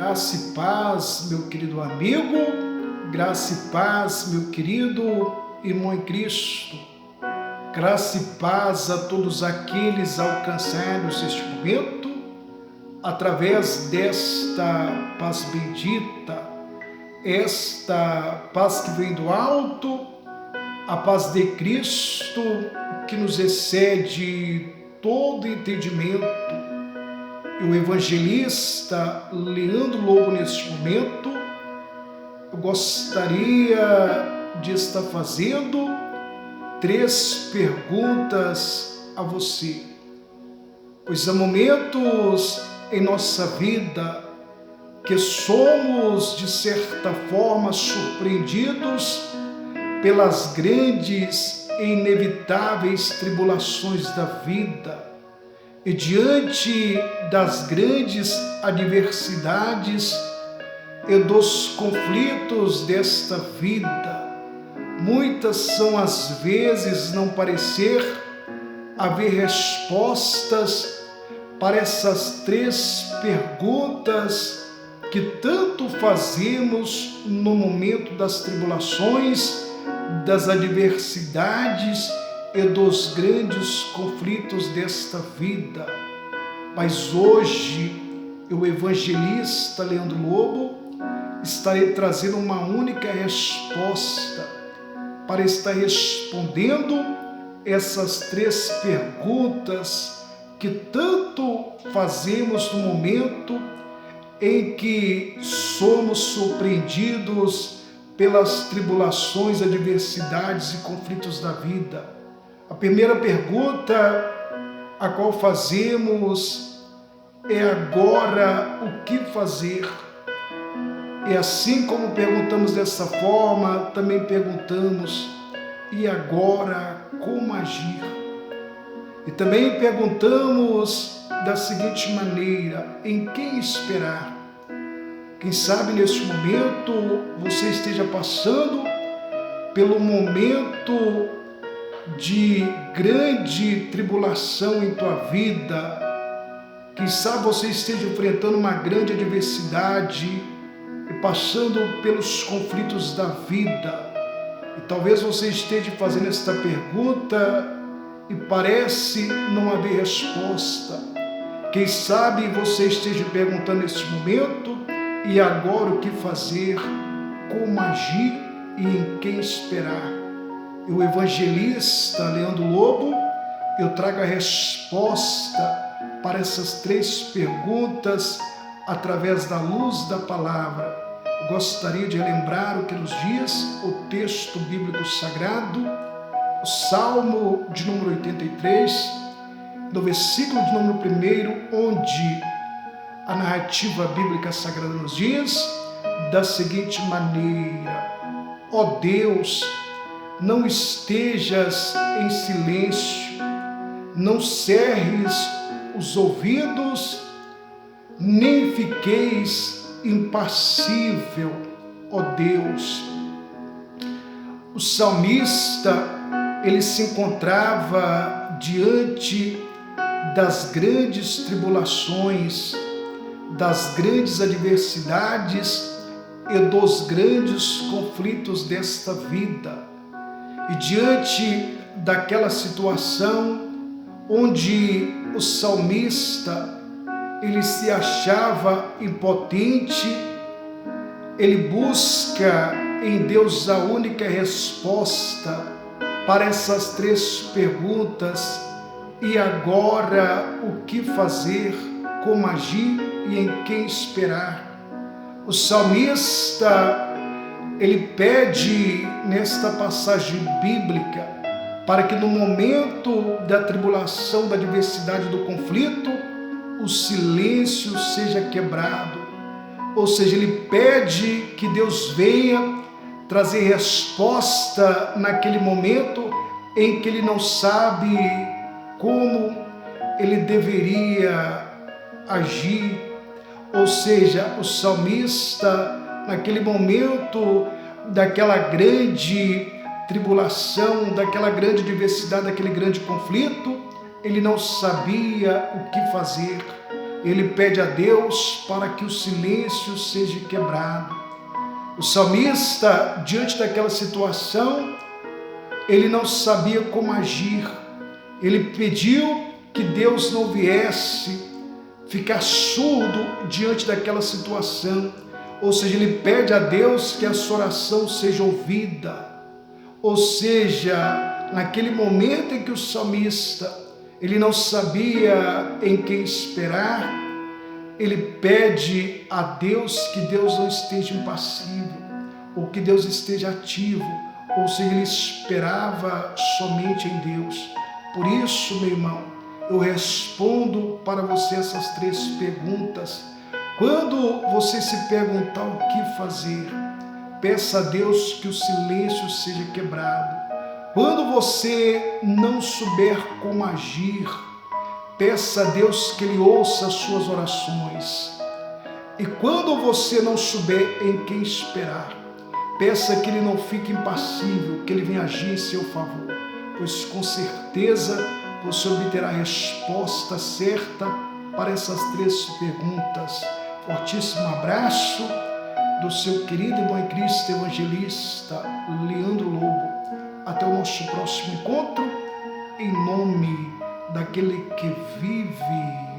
Graça e paz, meu querido amigo, graça e paz, meu querido irmão em Cristo, graça e paz a todos aqueles alcançados este momento, através desta paz bendita, esta paz que vem do alto, a paz de Cristo que nos excede todo entendimento. E o evangelista Leandro Lobo, neste momento, eu gostaria de estar fazendo 3 perguntas a você. Pois há momentos em nossa vida que somos, de certa forma, surpreendidos pelas grandes e inevitáveis tribulações da vida. E diante das grandes adversidades e dos conflitos desta vida, muitas são as vezes não parecer haver respostas para essas 3 perguntas que tanto fazemos no momento das tribulações, das adversidades e dos grandes conflitos desta vida. Mas hoje, o evangelista Leandro Lobo estarei trazendo uma única resposta para estar respondendo essas 3 perguntas que tanto fazemos no momento em que somos surpreendidos pelas tribulações, adversidades e conflitos da vida. A primeira pergunta a qual fazemos é: agora o que fazer? E assim como perguntamos dessa forma, também perguntamos: e agora como agir? E também perguntamos da seguinte maneira: em quem esperar? Quem sabe neste momento você esteja passando pelo momento de grande tribulação em tua vida. Quem sabe você esteja enfrentando uma grande adversidade e passando pelos conflitos da vida. E talvez você esteja fazendo esta pergunta e parece não haver resposta. Quem sabe você esteja perguntando neste momento: e agora o que fazer? Como agir e em quem esperar? E o evangelista Leandro Lobo, eu trago a resposta para essas 3 perguntas através da luz da palavra. Eu gostaria de relembrar o que nos diz o texto bíblico sagrado, o Salmo de número 83, no versículo de número 1, onde a narrativa bíblica sagrada nos diz da seguinte maneira: ó Deus, não estejas em silêncio, não cerres os ouvidos, nem fiqueis impassível, ó Deus. O salmista, ele se encontrava diante das grandes tribulações, das grandes adversidades e dos grandes conflitos desta vida. E diante daquela situação onde o salmista ele se achava impotente, ele busca em Deus a única resposta para essas 3 perguntas: e agora o que fazer, como agir e em quem esperar? O salmista ele pede nesta passagem bíblica para que no momento da tribulação, da adversidade, do conflito, o silêncio seja quebrado. Ou seja, ele pede que Deus venha trazer resposta naquele momento em que ele não sabe como ele deveria agir. Ou seja, o salmista, naquele momento daquela grande tribulação, daquela grande adversidade, daquele grande conflito, ele não sabia o que fazer. ele pede a Deus para que o silêncio seja quebrado. O salmista, diante daquela situação, ele não sabia como agir. Ele pediu que Deus não viesse ficar surdo diante daquela situação. Ou seja, ele pede a Deus que a sua oração seja ouvida. Ou seja, naquele momento em que o salmista, ele não sabia em quem esperar, ele pede a Deus que Deus não esteja impassível, ou que Deus esteja ativo, ou seja, ele esperava somente em Deus. Por isso, meu irmão, eu respondo para você essas 3 perguntas. Quando você se perguntar o que fazer, peça a Deus que o silêncio seja quebrado. Quando você não souber como agir, peça a Deus que Ele ouça as suas orações. E quando você não souber em quem esperar, peça que Ele não fique impassível, que Ele venha agir em seu favor, pois com certeza você obterá a resposta certa para essas 3 perguntas. Fortíssimo abraço do seu querido irmão em Cristo, evangelista Leandro Lobo. Até o nosso próximo encontro, em nome daquele que vive